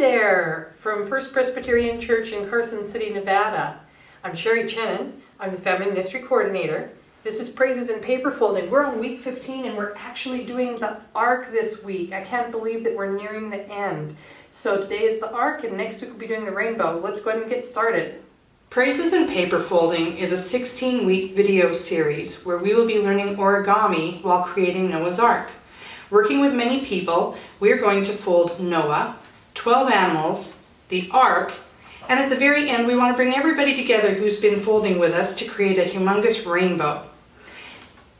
there from First Presbyterian Church in Carson City, Nevada. I'm Sherry Chenin. I'm the Family Ministry Coordinator. This is Praises in Paper Folding. We're on week 15 and we're actually doing the ark this week. I can't believe that we're nearing the end. So today is the ark and next week we'll be doing the rainbow. Let's go ahead and get started. Praises in Paper Folding is a 16-week video series where we will be learning origami while creating Noah's Ark. Working with many people, we're going to fold Noah, 12 animals, the ark, and at the very end we want to bring everybody together who's been folding with us to create a humongous rainbow.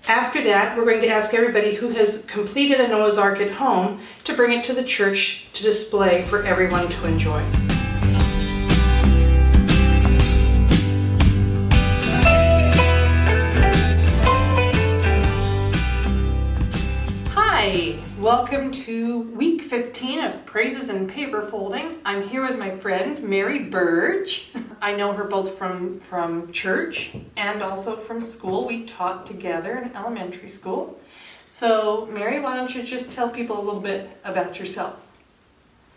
After that, we're going to ask everybody who has completed a Noah's Ark at home to bring it to the church to display for everyone to enjoy. Hi, welcome to week 15 of Praises in Paper Folding. I'm here with my friend Mary Burge. I know her both from church and also from school. We taught together in elementary school. So Mary, why don't you just tell people a little bit about yourself?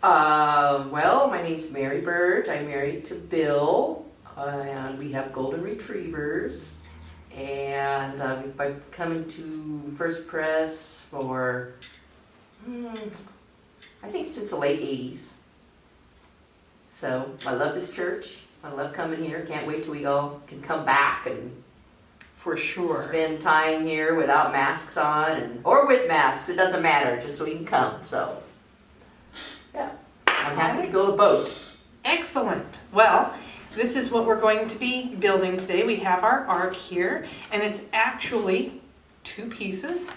Well, my name's Mary Burge. I'm married to Bill, and we have golden retrievers. And we've been coming to First Press for, I think since the late 80s. So I love this church. I love coming here. Can't wait till we all can come back and For sure. spend time here without masks on or with masks. It doesn't matter, just so we can come. So yeah, I'm happy to go to both. Excellent. Well, this is what we're going to be building today. We have our ark here, and it's actually two pieces.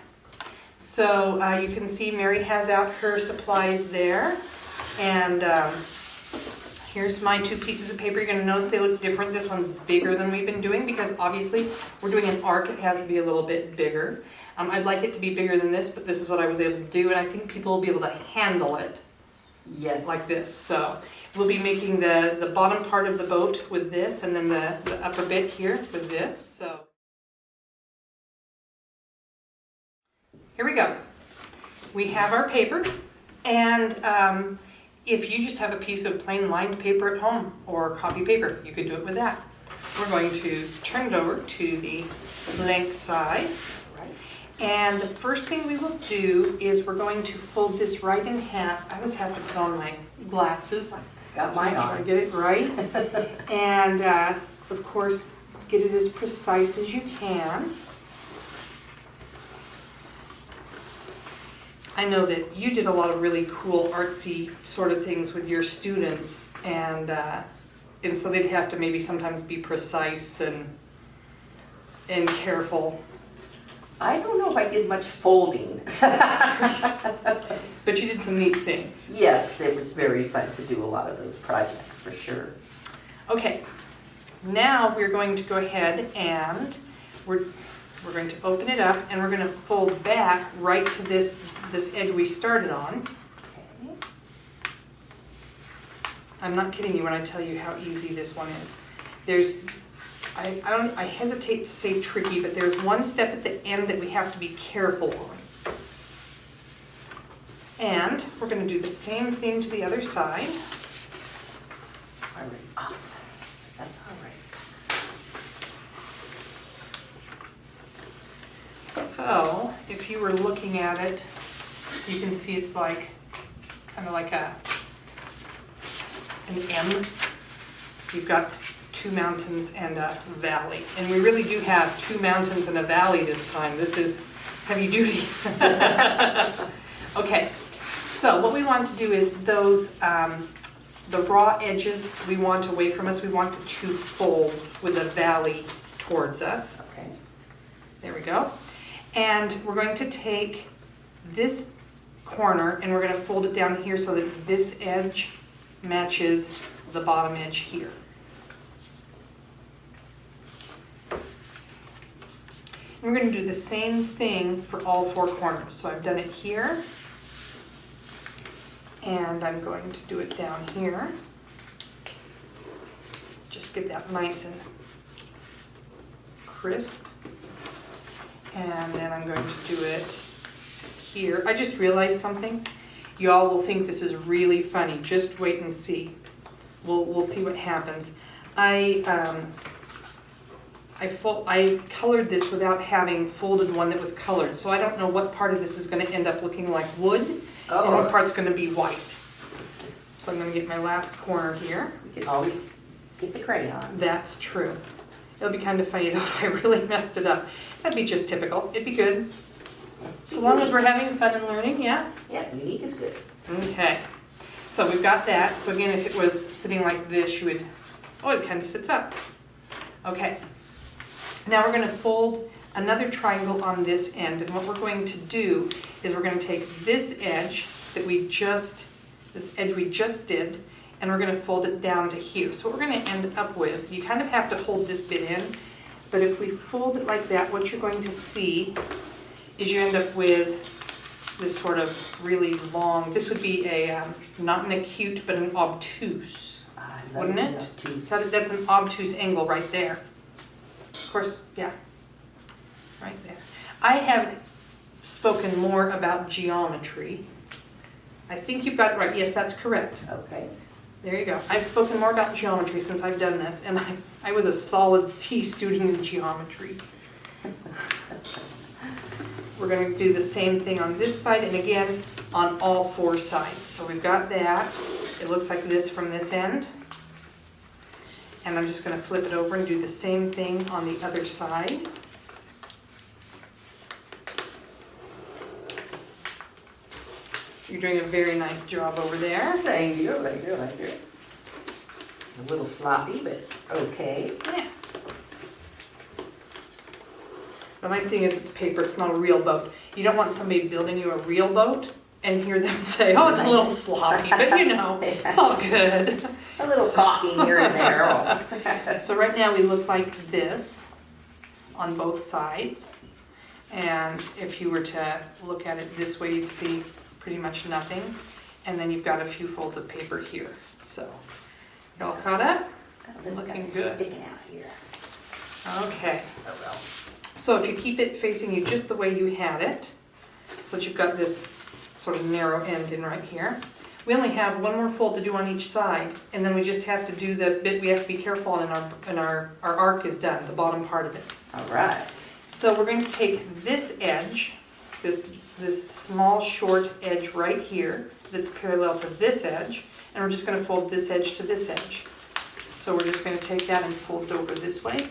So you can see Mary has out her supplies there, and here's my two pieces of paper. You're going to notice they look different. This one's bigger than we've been doing because obviously we're doing an ark. It has to be a little bit bigger. I'd like it to be bigger than this, but this is what I was able to do, and I think people will be able to handle it. Yes. Like this. So we'll be making the bottom part of the boat with this, and then the upper bit here with this. So here we go. We have our paper, and if you just have a piece of plain lined paper at home or copy paper, you could do it with that. We're going to turn it over to the blank side. And the first thing we will do is we're going to fold this right in half. I always have to put on my glasses. Got mine to make sure on. I get it right. And of course, get it as precise as you can. I know that you did a lot of really cool artsy sort of things with your students, and so they'd have to maybe sometimes be precise and careful. I don't know if I did much folding. But you did some neat things. Yes, it was very fun to do a lot of those projects for sure. Okay, now we're going to go ahead and we're going to open it up, and we're going to fold back right to this edge we started on. Okay. I'm not kidding you when I tell you how easy this one is. I hesitate to say tricky, but there's one step at the end that we have to be careful on. And we're going to do the same thing to the other side. Already off. That's all right. So, if you were looking at it, you can see it's like, kind of like an M. You've got two mountains and a valley. And we really do have two mountains and a valley this time. This is heavy duty. Okay, so what we want to do is those, the raw edges we want away from us. We want the two folds with the valley towards us. Okay. There we go. And we're going to take this corner and we're going to fold it down here so that this edge matches the bottom edge here. And we're going to do the same thing for all four corners. So I've done it here, and I'm going to do it down here. Just get that nice and crisp. And then I'm going to do it here. I just realized something. Y'all will think this is really funny. Just wait and see. We'll see what happens. I colored this without having folded one that was colored, so I don't know what part of this is going to end up looking like wood, and what part's going to be white. So I'm going to get my last corner here. You can always get the crayons. That's true. It'll be kind of funny though if I really messed it up. That'd be just typical. It'd be good. So long as we're having fun and learning, yeah? Yeah, unique is good. Okay. So we've got that. So again, if it was sitting like this, you would, oh, it kind of sits up. Okay. Now we're going to fold another triangle on this end, and what we're going to do is we're going to take this edge that this edge we just did, and we're going to fold it down to here. So what we're going to end up with, you kind of have to hold this bit in, but if we fold it like that, what you're going to see is you end up with this sort of really long, this would be a, not an acute, but an obtuse, wouldn't it? Obtuse. So that's an obtuse angle right there. Of course, yeah, right there. I have spoken more about geometry. I think you've got it right. Yes, that's correct. Okay. There you go. I've spoken more about geometry since I've done this, and I was a solid C student in geometry. We're going to do the same thing on this side, and again, on all four sides. So we've got that. It looks like this from this end. And I'm just going to flip it over and do the same thing on the other side. You're doing a very nice job over there. Thank you, thank you, thank you. A little sloppy, but okay. Yeah. The nice thing is it's paper, it's not a real boat. You don't want somebody building you a real boat and hear them say, oh, it's a little sloppy, but you know, it's all good. A little caulking here and there. So right now we look like this on both sides. And if you were to look at it this way, you'd see pretty much nothing. And then you've got a few folds of paper here. So, y'all caught up? Looking good. Sticking out here. Okay. Oh well. So if you keep it facing you just the way you had it, so that you've got this sort of narrow end in right here. We only have one more fold to do on each side, and then we just have to do the bit we have to be careful on, and our arc is done, the bottom part of it. All right. So we're going to take this edge, this small short edge right here that's parallel to this edge, and we're just going to fold this edge to this edge. So we're just going to take that and fold it over this way.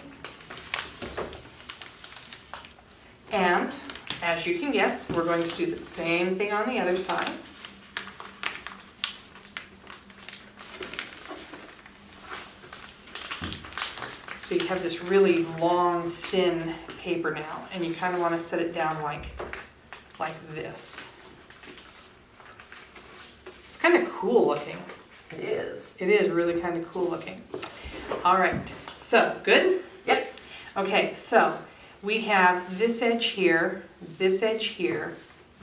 And as you can guess, we're going to do the same thing on the other side. So you have this really long, thin paper now, and you kind of want to set it down like this. It's kind of cool looking. It is. It is really kind of cool looking. All right, so good? Yep. Okay, so we have this edge here, this edge here,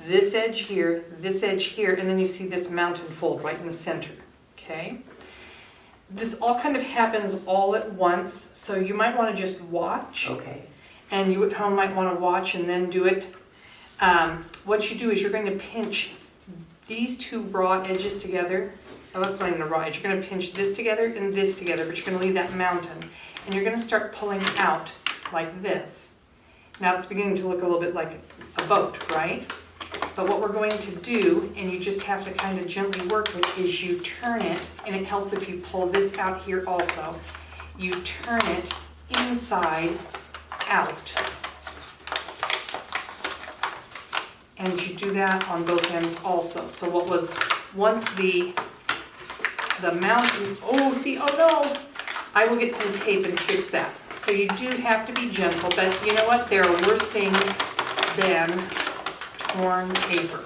this edge here, this edge here, and then you see this mountain fold right in the center, okay? This all kind of happens all at once, so you might want to just watch. Okay. And you at home might want to watch and then do it. What you do is you're going to pinch these two raw edges together. Oh, that's not even a raw edge. You're going to pinch this together and this together, but you're going to leave that mountain. And you're going to start pulling out like this. Now it's beginning to look a little bit like a boat, right? But what we're going to do, and you just have to kind of gently work it, is you turn it, and it helps if you pull this out here also. You turn it inside out. And you do that on both ends also. So what was once the mountain, oh no, I will get some tape and fix that. So you do have to be gentle, but you know what? There are worse things than torn paper.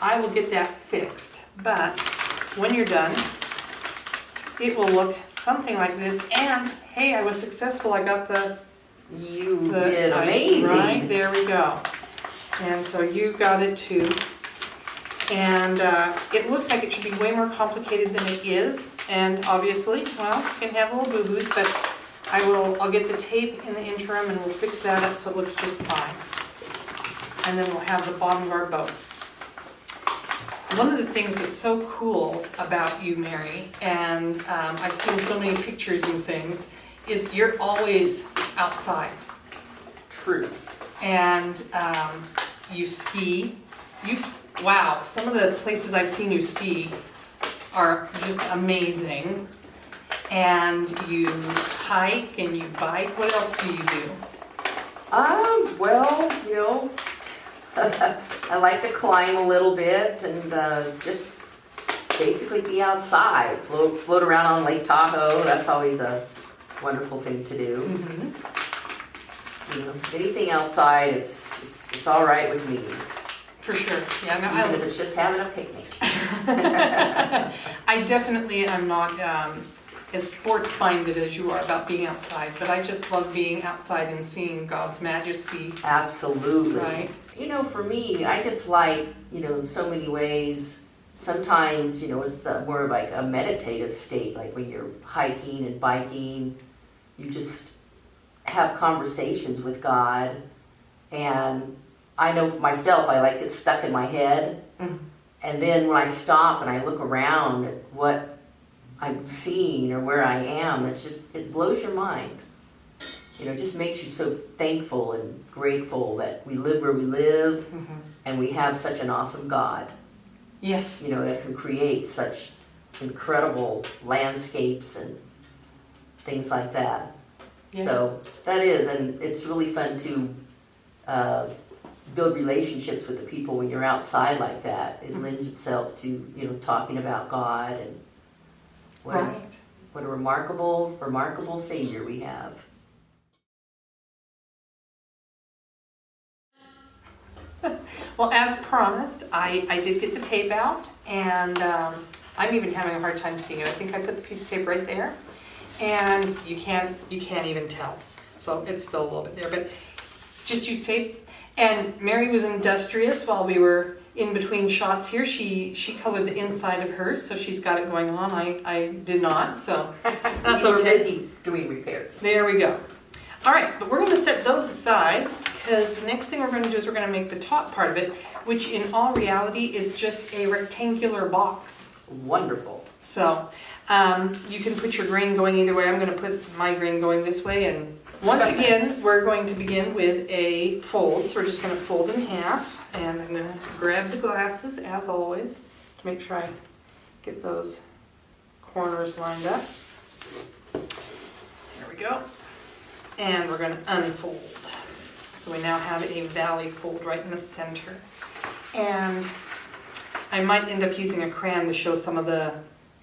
I will get that fixed, but when you're done, it will look something like this. And hey, I was successful. I got You did amazing. Right, there we go. And so you got it too. And it looks like it should be way more complicated than it is. And obviously, well, you can have little boo-boos, but I'll get the tape in the interim and we'll fix that up so it looks just fine. And then we'll have the bottom of our boat. One of the things that's so cool about you, Mary, and I've seen so many pictures and things, is you're always outside. True. And you ski. Wow, some of the places I've seen you ski are just amazing. And you hike and you bike. What else do you do? Well, you know, I like to climb a little bit and just basically be outside, float around on Lake Tahoe. That's always a wonderful thing to do. Mm-hmm. You know, anything outside, it's all right with me. For sure. Yeah, no, Even if it's just having a picnic. I definitely am not as sports-minded as you are about being outside, but I just love being outside and seeing God's majesty. Absolutely. Right. You know, for me, I just like, you know, in so many ways, sometimes, you know, it's more of like a meditative state, like when you're hiking and biking, you just have conversations with God. And I know for myself, I like get stuck in my head. Mm-hmm. And then when I stop and I look around at what I'm seeing or where I am, it blows your mind. You know, it just makes you so thankful and grateful that we live where we live, Mm-hmm. and we have such an awesome God, Yes. you know, that can create such incredible landscapes and things like that. Yeah. So that is, and it's really fun to build relationships with the people when you're outside like that. It lends itself to, you know, talking about God and Right. what a remarkable Savior we have. Well, as promised, I did get the tape out, and I'm even having a hard time seeing it. I think I put the piece of tape right there, and you can't even tell. So it's still a little bit there, but just use tape. And Mary was industrious while we were in between shots here. She colored the inside of hers, so she's got it going on. I did not, so that's You were okay. busy doing repairs. There we go. All right, but we're going to set those aside because the next thing we're going to do is we're going to make the top part of it, which in all reality is just a rectangular box. Wonderful. So you can put your grain going either way. I'm going to put my grain going this way. And once again, we're going to begin with a fold. So we're just going to fold in half. And I'm going to grab the glasses, as always, to make sure I get those corners lined up. There we go. And we're going to unfold. So we now have a valley fold right in the center. And I might end up using a crayon to show some of the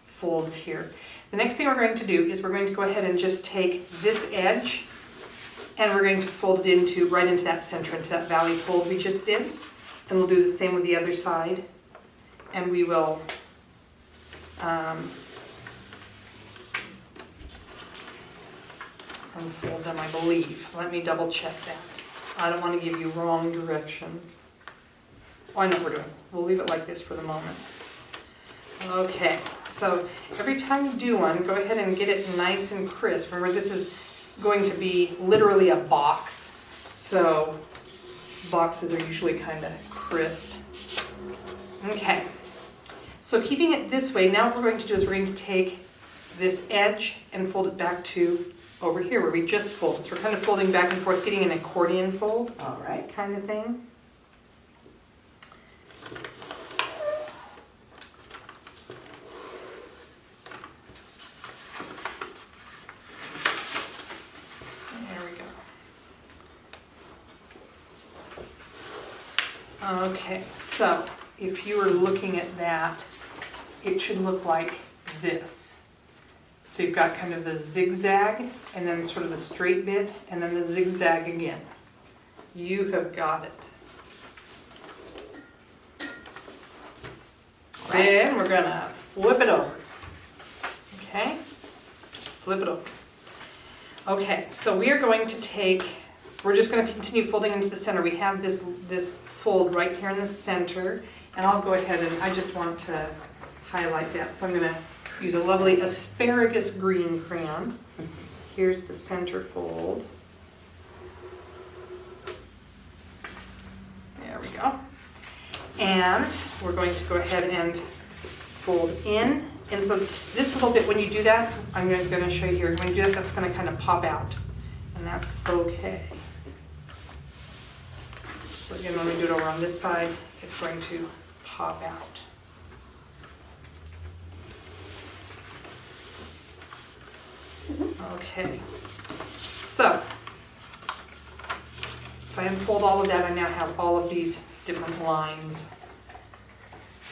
folds here. The next thing we're going to do is we're going to go ahead and just take this edge and we're going to fold it right into that center, into that valley fold we just did. And we'll do the same with the other side. And we will unfold them, I believe. Let me double check that. I don't want to give you wrong directions. Oh, I know what we're doing. We'll leave it like this for the moment. Okay, so every time you do one, go ahead and get it nice and crisp. Remember, this is going to be literally a box. So boxes are usually kind of crisp. Okay, so keeping it this way, now what we're going to do is we're going to take this edge and fold it back to over here where we just folded. So we're kind of folding back and forth, getting an accordion fold. All right. Kind of thing. There we go. Okay, so if you were looking at that, it should look like this. So you've got kind of the zigzag, and then sort of the straight bit, and then the zigzag again. You have got it. Then we're gonna flip it over. Okay? Just flip it over. Okay, so we are going to we're just gonna continue folding into the center. We have this fold right here in the center, and I'll go ahead and I just want to highlight that. So I'm gonna use a lovely asparagus green crayon. Here's the center fold. There we go. And we're going to go ahead and fold in. And so this little bit, when you do that, I'm going to show you here. When you do that, that's going to kind of pop out. And that's okay. So again, when we do it over on this side, it's going to pop out. Okay. So, if I unfold all of that, I now have all of these different lines.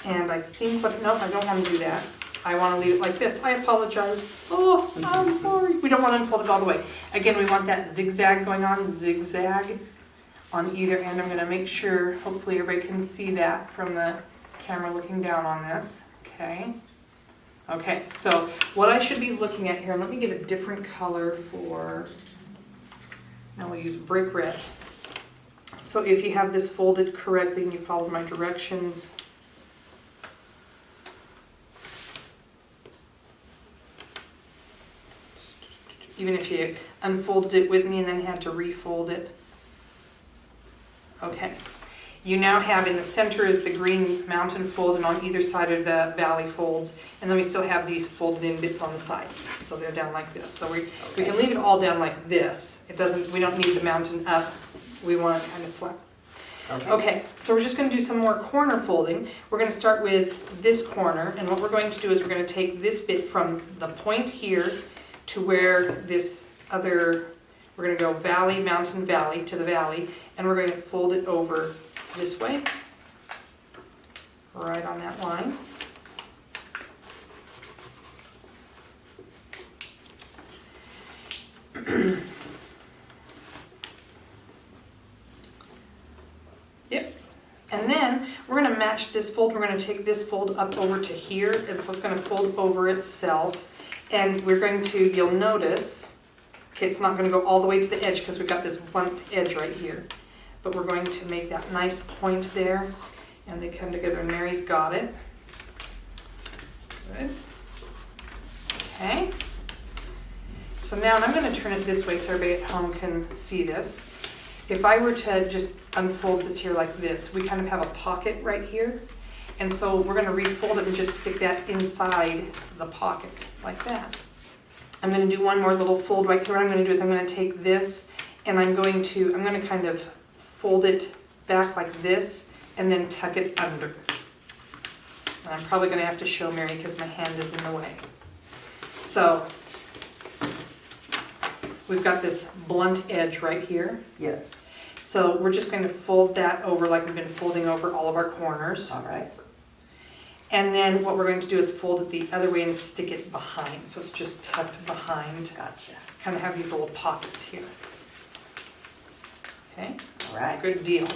And I think, but no, I don't want to do that. I want to leave it like this. I apologize. Oh, I'm sorry. We don't want to unfold it all the way. Again, we want that zigzag going on, zigzag on either end. I'm going to make sure, hopefully everybody can see that from the camera looking down on this. Okay. Okay, so what I should be looking at here, let me get a different color for, now we'll use brick red. So if you have this folded correctly and you followed my directions, even if you unfolded it with me and then had to refold it. Okay, you now have in the center is the green mountain fold, and on either side are the valley folds, and then we still have these folded in bits on the side. So they're down like this. So we can leave it all down like this. It doesn't, we don't need the mountain up. We want it kind of flat. Okay, so we're just going to do some more corner folding. We're going to start with this corner, and what we're going to do is we're going to take this bit from the point here to where this other, we're going to go valley, mountain, valley to the valley, and we're going to fold it over this way, right on that line. Yep. And then we're going to match this fold. We're going to take this fold up over to here, and so it's going to fold over itself. And we're going to, you'll notice, okay, it's not going to go all the way to the edge because we've got this blunt edge right here. But we're going to make that nice point there, and they come together, and Mary's got it. Good. Okay. So now, and I'm going to turn it this way so everybody at home can see this. If I were to just unfold this here like this, we kind of have a pocket right here. And so we're going to refold it and just stick that inside the pocket like that. I'm going to do one more little fold right here. What I'm going to do is I'm going to take this and I'm going to kind of fold it back like this and then tuck it under. And I'm probably going to have to show Mary because my hand is in the way. So we've got this blunt edge right here. Yes. So we're just going to fold that over like we've been folding over all of our corners. All right. And then what we're going to do is fold it the other way and stick it behind. So it's just tucked behind. Gotcha. Kind of have these little pockets here. Okay? All right. Good deal.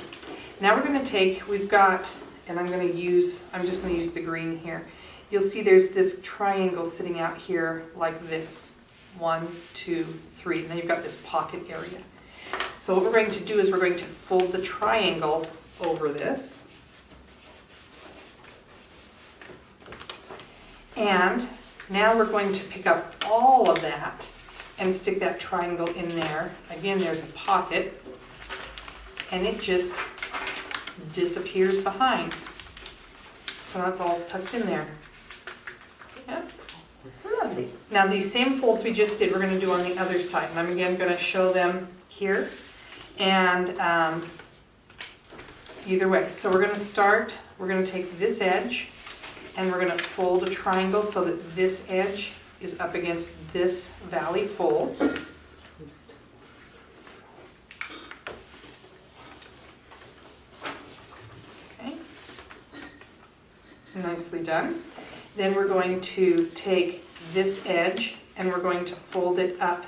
Now we're going to take, we've got, and I'm just going to use the green here. You'll see there's this triangle sitting out here like this. 1, 2, 3. And then you've got this pocket area. So what we're going to do is we're going to fold the triangle over this. And now we're going to pick up all of that and stick that triangle in there. Again, there's a pocket, and it just disappears behind. So that's all tucked in there. Yep. Lovely. Now these same folds we just did, we're going to do on the other side. And I'm again going to show them here. And either way. So we're going to start, we're going to take this edge, and we're going to fold a triangle so that this edge is up against this valley fold. Okay. Nicely done. Then we're going to take this edge and we're going to fold it up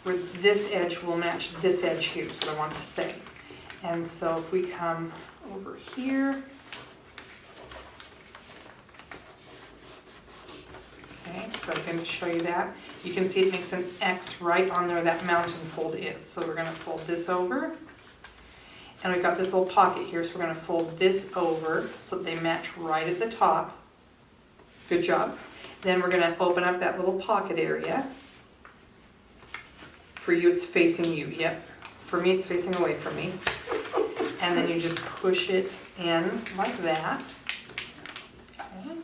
where this edge will match this edge here, is what I want to say. And so if we come over here, okay, so I'm going to show you that. You can see it makes an X right on there that mountain fold is. So we're going to fold this over. And we've got this little pocket here, so we're going to fold this over so that they match right at the top. Good job. Then we're going to open up that little pocket area. For you, it's facing you. Yep. For me, it's facing away from me. and then you just push it in like that. Okay.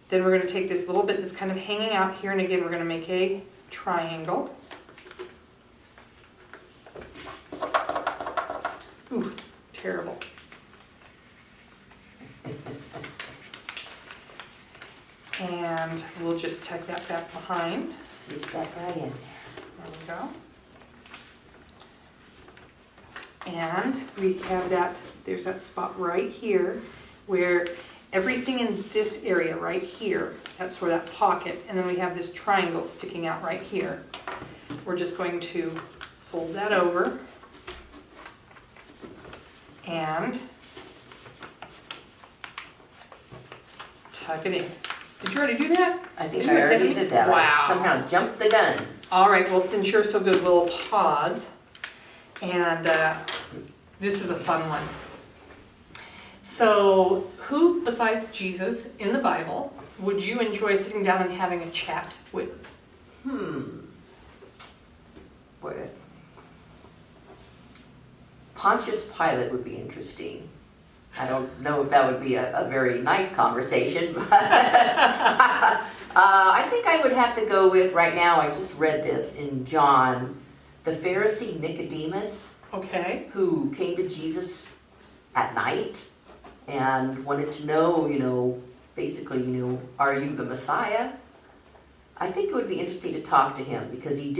Then we're going to take this little bit that's kind of hanging out here, and again we're going to make a triangle. Ooh, terrible. And we'll just tuck that back behind. Sweep that right in there. There we go. And we have that, there's that spot right here where everything in this area right here, that's where that pocket, and then we have this triangle sticking out right here. We're just going to fold that over and tuck it in. Did you already do that? I think I already did that. Wow. I somehow jumped the gun. All right, well, since you're so good, we'll pause. And this is a fun one. So, who besides Jesus in the Bible would you enjoy sitting down and having a chat with? Boy. Pontius Pilate would be interesting. I don't know if that would be a very nice conversation, but I think I would have to go with, right now, I just read this in John, the Pharisee Nicodemus, Okay. who came to Jesus at night and wanted to know, basically, are you the Messiah? I think it would be interesting to talk to him because he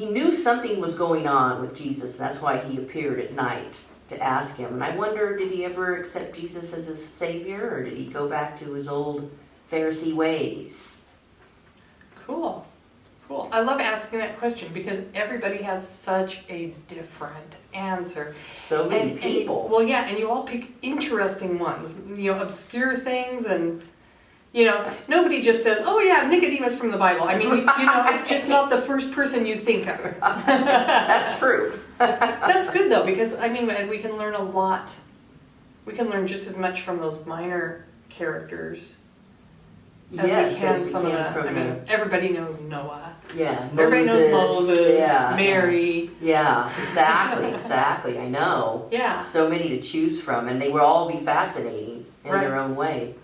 knew something was going on with Jesus. That's why he appeared at night to ask him. And I wonder, did he ever accept Jesus as his Savior, or did he go back to his old Pharisee ways? Cool. Cool. I love asking that question because everybody has such a different answer. So many people. Well, yeah, and you all pick interesting ones, obscure things, and nobody just says, "Oh yeah, Nicodemus from the Bible." I mean, it's just not the first person you think of. That's true. That's good though, because I mean, we can learn a lot. We can learn just as much from those minor characters as we can some of the. Everybody knows Noah. Yeah, everybody knows Moses. Yeah, Mary. Yeah, exactly. I know. Yeah. So many to choose from, and they will all be fascinating in their own way.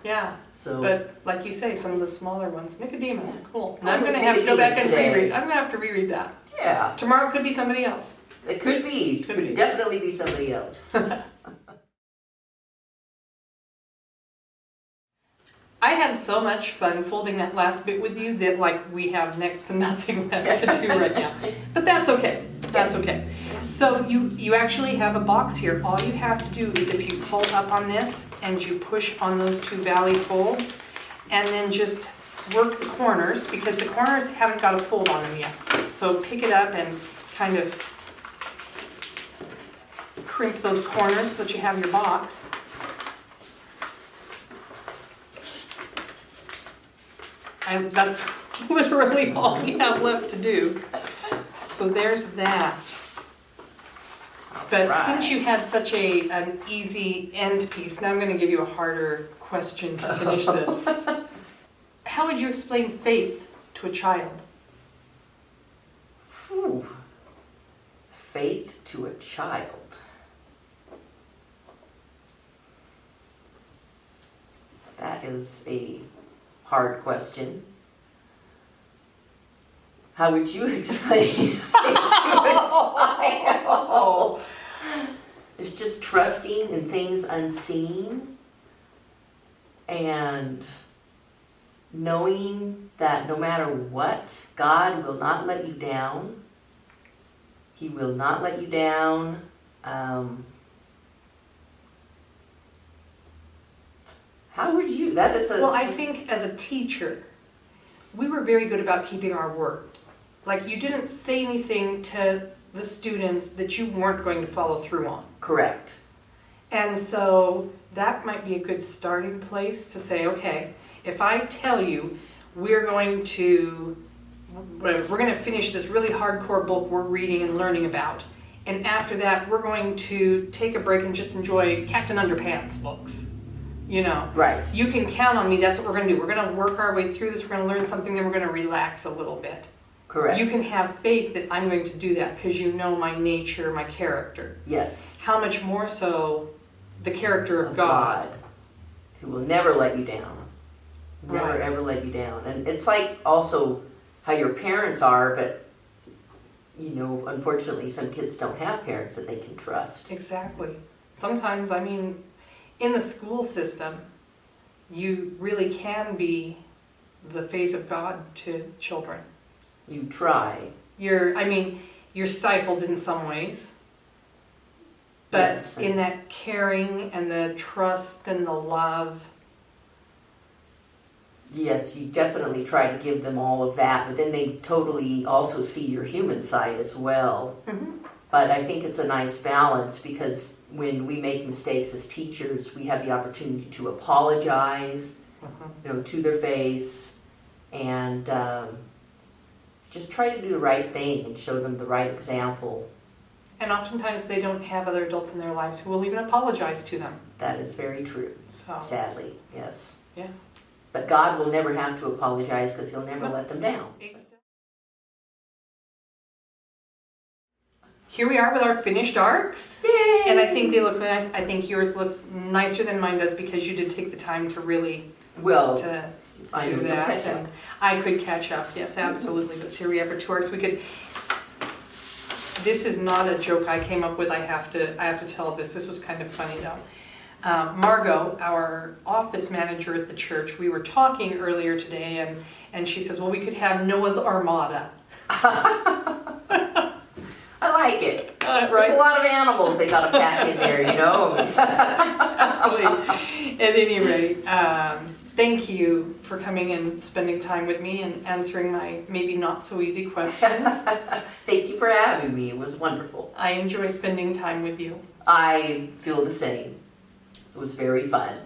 Yeah. So, but like you say, some of the smaller ones, Nicodemus, cool. Now I'm going to have to go back and reread. I'm going to have to reread that. Yeah. Tomorrow could be somebody else. It could be. Could definitely be somebody else. I had so much fun folding that last bit with you that we have next to nothing left to do right now. But that's okay. That's okay. So you actually have a box here. All you have to do is if you pull up on this and you push on those two valley folds and then just work the corners because the corners haven't got a fold on them yet. So pick it up and kind of crimp those corners so that you have your box. And that's literally all we have left to do. So there's that. But since you had such an easy end piece, now I'm going to give you a harder question to finish this. How would you explain faith to a child? Whew. Faith to a child. That is a hard question. How would you explain faith to a child? It's just trusting in things unseen and knowing that no matter what, God will not let you down. He will not let you down. How would you? That is Well, I think as a teacher, we were very good about keeping our word. Like you didn't say anything to the students that you weren't going to follow through on. Correct. And so that might be a good starting place to say, okay, if I tell you we're going to finish this really hardcore book we're reading and learning about, and after that we're going to take a break and just enjoy Captain Underpants books. Right. You can count on me. That's what we're going to do. We're going to work our way through this. We're going to learn something, then we're going to relax a little bit. Correct. You can have faith that I'm going to do that because you know my nature, my character. Yes. How much more so the character of God. Who will never let you down. Never Right. ever let you down. And it's like also how your parents are, but you know, unfortunately some kids don't have parents that they can trust. Exactly. Sometimes, I mean, in the school system, you really can be the face of God to children. You try. You're stifled in some ways, but Yes. in that caring and the trust and the love. Yes, you definitely try to give them all of that, but then they totally also see your human side as well. Mm-hmm. But I think it's a nice balance because when we make mistakes as teachers, we have the opportunity to apologize, you know, to their face, and just try to do the right thing and show them the right example. And oftentimes they don't have other adults in their lives who will even apologize to them. That is very true. So, Sadly, yes. yeah. But God will never have to apologize because He'll never let them down. Here we are with our finished arcs. Yay! And I think they look really nice. I think yours looks nicer than mine does because you did take the time to really Well, to I do know that. catch up. And I could catch up, yes, absolutely. But here we have our two arcs. We could. This is not a joke I came up with. I have to tell this. This was kind of funny though. Margot, our office manager at the church, we were talking earlier today, and she says, "Well, we could have Noah's Armada." I like it. Right? There's a lot of animals they got to pack in there, you know. Exactly. At any rate, thank you for coming and spending time with me and answering my maybe not so easy questions. Thank you for having me. It was wonderful. I enjoy spending time with you. I feel the same. It was very fun.